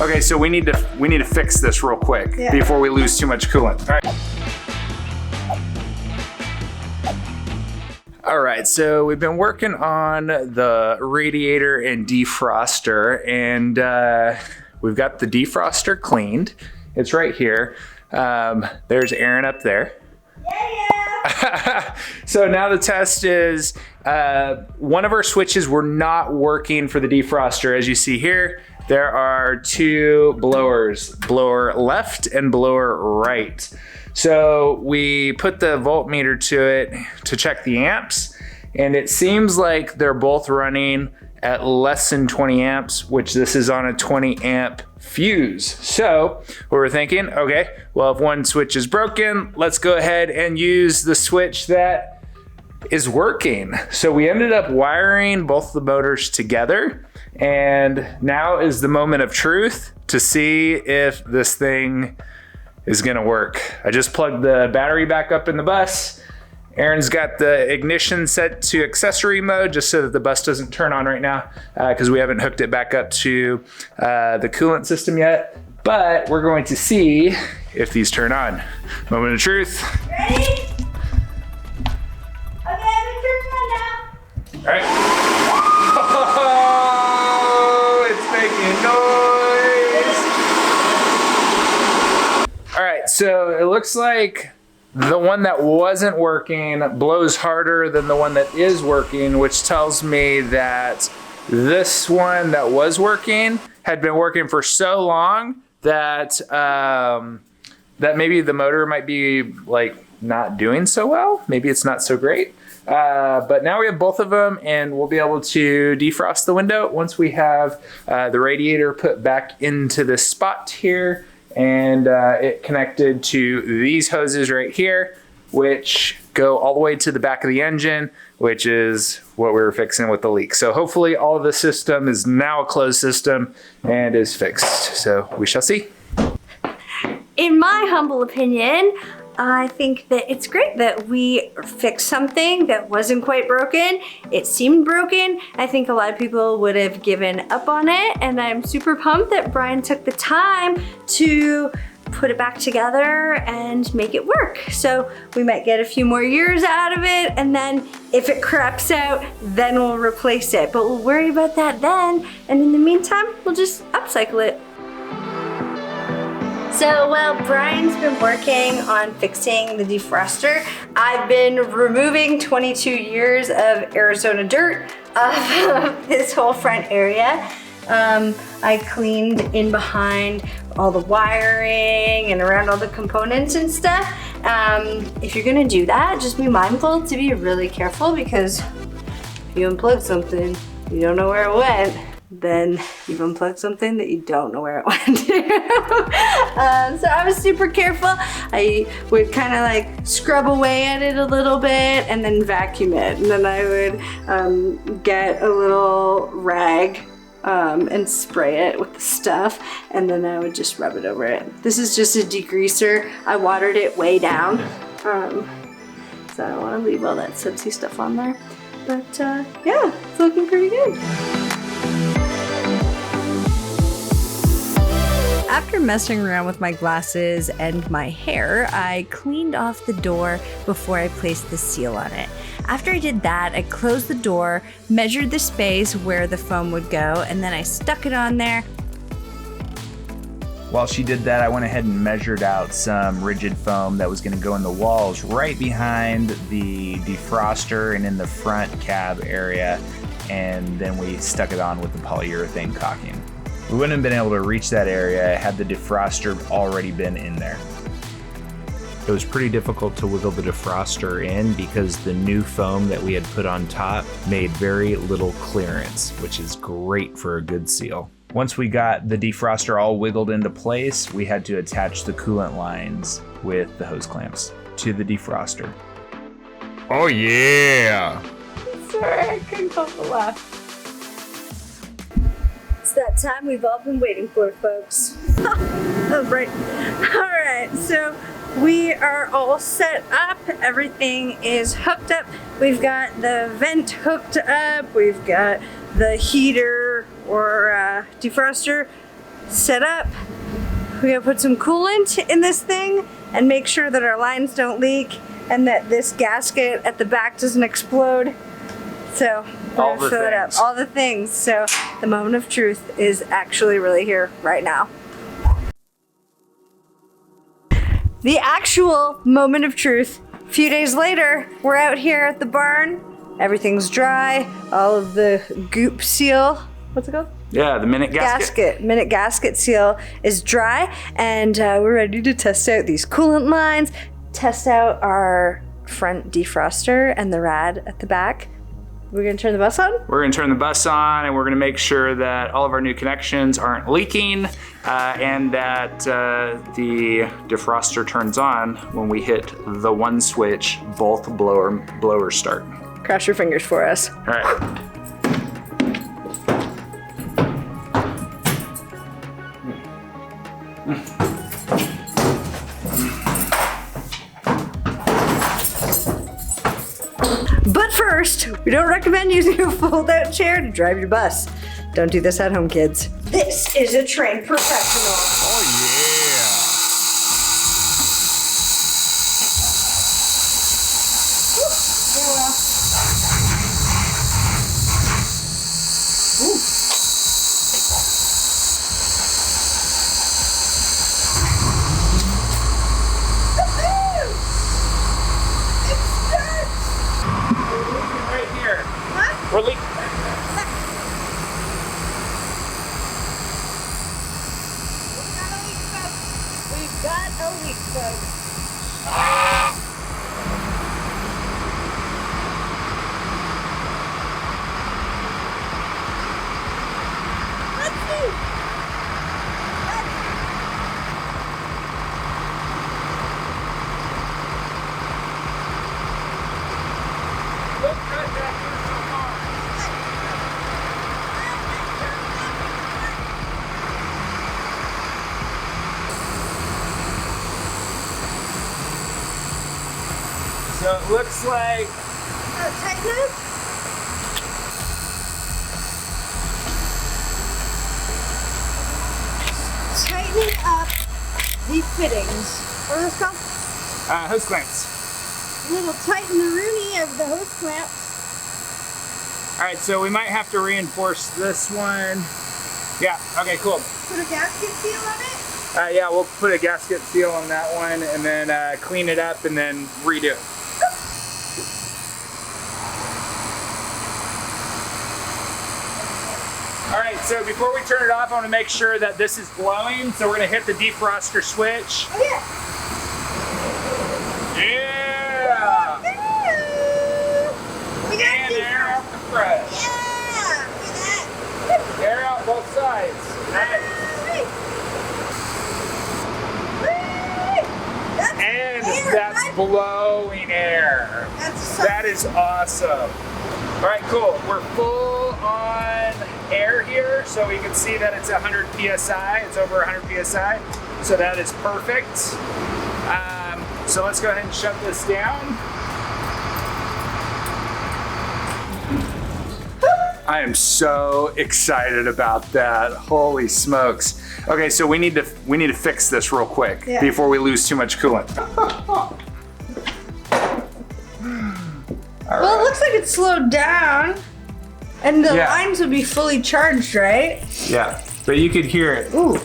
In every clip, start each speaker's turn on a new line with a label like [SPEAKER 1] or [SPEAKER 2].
[SPEAKER 1] Okay, so we need to fix this real quick before we lose too much coolant. All right. All right, so we've been working on the radiator and defroster, and we've got the defroster cleaned. It's right here. There's Aaron up there. Yeah. So now the test is one of our switches were not working for the defroster. As you see here, there are two blowers, blower left and blower right. So we put the voltmeter to it to check the amps, and it seems like they're both running at less than 20 amps, which this is on a 20 amp fuse. So we were thinking, okay, well, if one switch is broken, let's go ahead and use the switch that is working. So we ended up wiring both the motors together, and now is the moment of truth to see if this thing is gonna work. I just plugged the battery back up in the bus. Aaron's got the ignition set to accessory mode just so that the bus doesn't turn on right now because we haven't hooked it back up to the coolant system yet. But we're going to see if these turn on. Moment of truth.
[SPEAKER 2] Ready? Okay, I'm gonna turn it on now.
[SPEAKER 1] All right. Oh, it's making noise. All right, so it looks like the one that wasn't working blows harder than the one that is working, which tells me that this one that was working had been working for so long that that maybe the motor might be like not doing so well. Maybe it's not so great. But now we have both of them, and we'll be able to defrost the window once we have the radiator put back into this spot here, and it connected to these hoses right here, which go all the way to the back of the engine, which is what we were fixing with the leak. So hopefully all of the system is now a closed system and is fixed. So we shall see.
[SPEAKER 2] In my humble opinion, I think that it's great that we fixed something that wasn't quite broken. It seemed broken. I think a lot of people would have given up on it, and I'm super pumped that Brian took the time to put it back together and make it work. So we might get a few more years out of it, and then if it craps out, then we'll replace it. But we'll worry about that then, and in the meantime, we'll just upcycle it. So while Brian's been working on fixing the defroster, I've been removing 22 years of Arizona dirt off of this whole front area. I cleaned in behind all the wiring and around all the components and stuff. If you're gonna do that, just be mindful to be really careful, because if you unplug something, you don't know where it went, then you've unplugged something that you don't know where it went. So I was super careful. I would kind of like scrub away at it a little bit and then vacuum it. And then I would get a little rag and spray it with the stuff, and then I would just rub it over it. This is just a degreaser. I watered it way down. So I don't want to leave all that sudsy stuff on there. But yeah, it's looking pretty good. After messing around with my glasses and my hair, I cleaned off the door before I placed the seal on it. After I did that, I closed the door, measured the space where the foam would go, and then I stuck it on there.
[SPEAKER 1] While she did that, I went ahead and measured out some rigid foam that was going to go in the walls right behind the defroster and in the front cab area, and then we stuck it on with the polyurethane caulking. We wouldn't have been able to reach that area had the defroster already been in there. It was pretty difficult to wiggle the defroster in because the new foam that we had put on top made very little clearance, which is great for a good seal. Once we got the defroster all wiggled into place, we had to attach the coolant lines with the hose clamps to the defroster. Oh yeah!
[SPEAKER 2] Sorry, I couldn't help but laugh. It's that time we've all been waiting for, folks. Oh, right. All right, so we are all set up. Everything is hooked up. We've got the vent hooked up. We've got the heater or defroster set up. We're gonna put some coolant in this thing and make sure that our lines don't leak and that this gasket at the back doesn't explode. So we're
[SPEAKER 1] All
[SPEAKER 2] gonna
[SPEAKER 1] the
[SPEAKER 2] fill it up.
[SPEAKER 1] things.
[SPEAKER 2] All the things. So the moment of truth is actually really here right now. The actual moment of truth. A few days later, we're out here at the barn. Everything's dry. All of the goop seal, what's it called?
[SPEAKER 1] Yeah, the minute gasket.
[SPEAKER 2] Minute gasket seal is dry, and we're ready to test out these coolant lines, test out our front defroster and the rad at the back. We're gonna turn the bus on?
[SPEAKER 1] We're gonna turn the bus on and we're gonna make sure that all of our new connections aren't leaking and that the defroster turns on when we hit the one switch, both blowers start.
[SPEAKER 2] Cross your fingers for us.
[SPEAKER 1] All right.
[SPEAKER 2] But first, we don't recommend using a fold-out chair to drive your bus. Don't do this at home, kids. This is a trained professional.
[SPEAKER 1] Oh yeah. Right here. We're leaking.
[SPEAKER 2] We've got a leak, folks. Let's see.
[SPEAKER 1] Look right back here so far. So it looks like
[SPEAKER 2] Tighten up. Tightening up the fittings. What are those called?
[SPEAKER 1] hose clamps.
[SPEAKER 2] A little tighten the rooney of the hose clamps.
[SPEAKER 1] All right, so we might have to reinforce this one. Yeah, okay, cool.
[SPEAKER 2] Put a gasket seal on it.
[SPEAKER 1] Yeah, we'll put a gasket seal on that one and then clean it up and then redo it. All right, so before we turn it off, I want to make sure that this is blowing. So we're going to hit the defroster switch.
[SPEAKER 2] Oh yeah.
[SPEAKER 1] Yeah!
[SPEAKER 2] We got
[SPEAKER 1] And air out the fresh.
[SPEAKER 2] Yeah! Look at that.
[SPEAKER 1] Air out both sides. Nice. And that's blowing air. That is awesome. All right, cool. We're full on air here, so we can see that it's 100 PSI. It's over 100 PSI, so that is perfect. So let's go ahead and shut this down. I am so excited about that. Holy smokes. Okay, so we need to fix this real quick before we lose too much coolant.
[SPEAKER 2] Well, it looks like it's slowed down. And the lines would be fully charged, right?
[SPEAKER 1] Yeah, but you could hear it.
[SPEAKER 2] Ooh.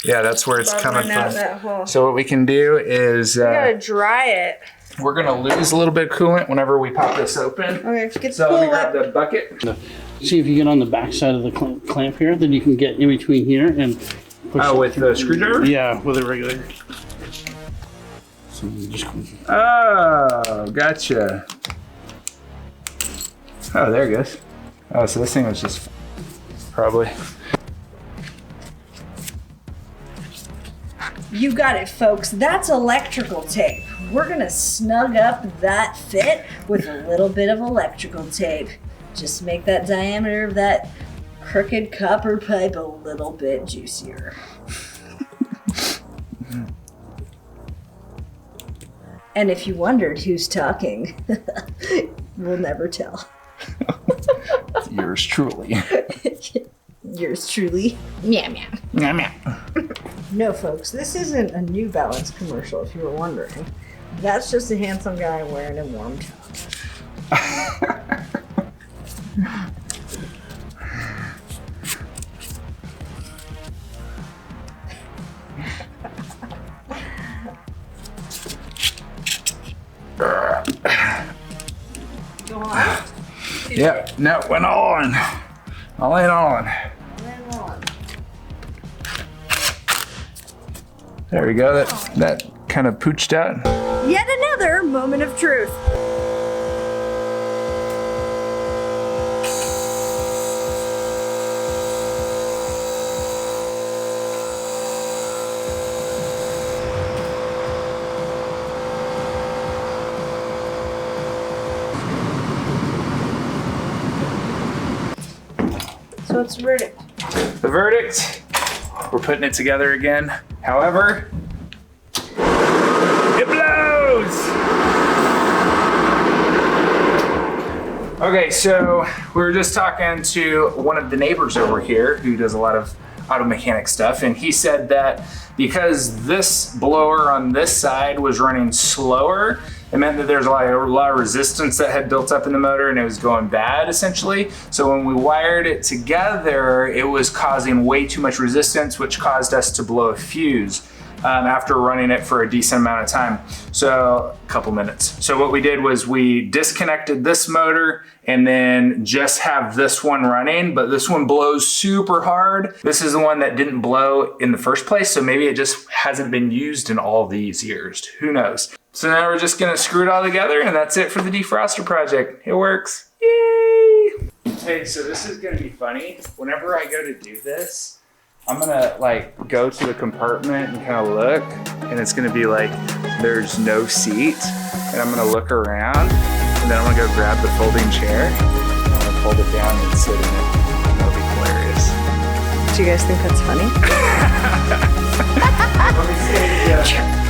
[SPEAKER 1] Yeah, that's where it's coming
[SPEAKER 2] out
[SPEAKER 1] from.
[SPEAKER 2] that hole.
[SPEAKER 1] So what we can do is
[SPEAKER 2] We gotta dry it.
[SPEAKER 1] we're gonna lose a little bit of coolant whenever we pop this open.
[SPEAKER 2] Okay, get
[SPEAKER 1] So let me grab the bucket.
[SPEAKER 3] See if you get on the back side of the clamp here, then you can get in between here and push
[SPEAKER 1] Oh, with the screwdriver?
[SPEAKER 3] Yeah, with a regular. So you just
[SPEAKER 1] Oh, gotcha. Oh, there it goes. Oh, so this thing was just probably.
[SPEAKER 2] You got it, folks. That's electrical tape. We're gonna snug up that fit with a little bit of electrical tape. Just make that diameter of that crooked copper pipe a little bit juicier. And if you wondered who's talking, we'll never tell.
[SPEAKER 1] Yours truly.
[SPEAKER 2] Yours truly. Meow meow.
[SPEAKER 1] Meow, meow.
[SPEAKER 2] No, folks, this isn't a New Balance commercial, if you were wondering. That's just a handsome guy wearing a warm top. Go on.
[SPEAKER 1] Yeah, no, went on. All in on. There we go. That kind of pooched out.
[SPEAKER 2] Yet another moment of truth. So what's the verdict?
[SPEAKER 1] The verdict, we're putting it together again. However, it blows! Okay, so we were just talking to one of the neighbors over here who does a lot of auto mechanic stuff, and he said that because this blower on this side was running slower, it meant that there's a lot of resistance that had built up in the motor and it was going bad essentially. So when we wired it together, it was causing way too much resistance, which caused us to blow a fuse after running it for a decent amount of time. So a couple minutes. So what we did was we disconnected this motor and then just have this one running, but this one blows super hard. This is the one that didn't blow in the first place. So maybe it just hasn't been used in all these years. Who knows? So now we're just gonna screw it all together and that's it for the defroster project. It works, yay! Hey, so this is gonna be funny. Whenever I go to do this, I'm gonna like go to the compartment and kind of look, and it's gonna be like, there's no seat, and I'm gonna look around, and then I'm gonna go grab the folding chair, and I'm gonna fold it down and sit in it. That'll be hilarious.
[SPEAKER 2] Do you guys think that's funny?
[SPEAKER 1] Let me see. Yeah.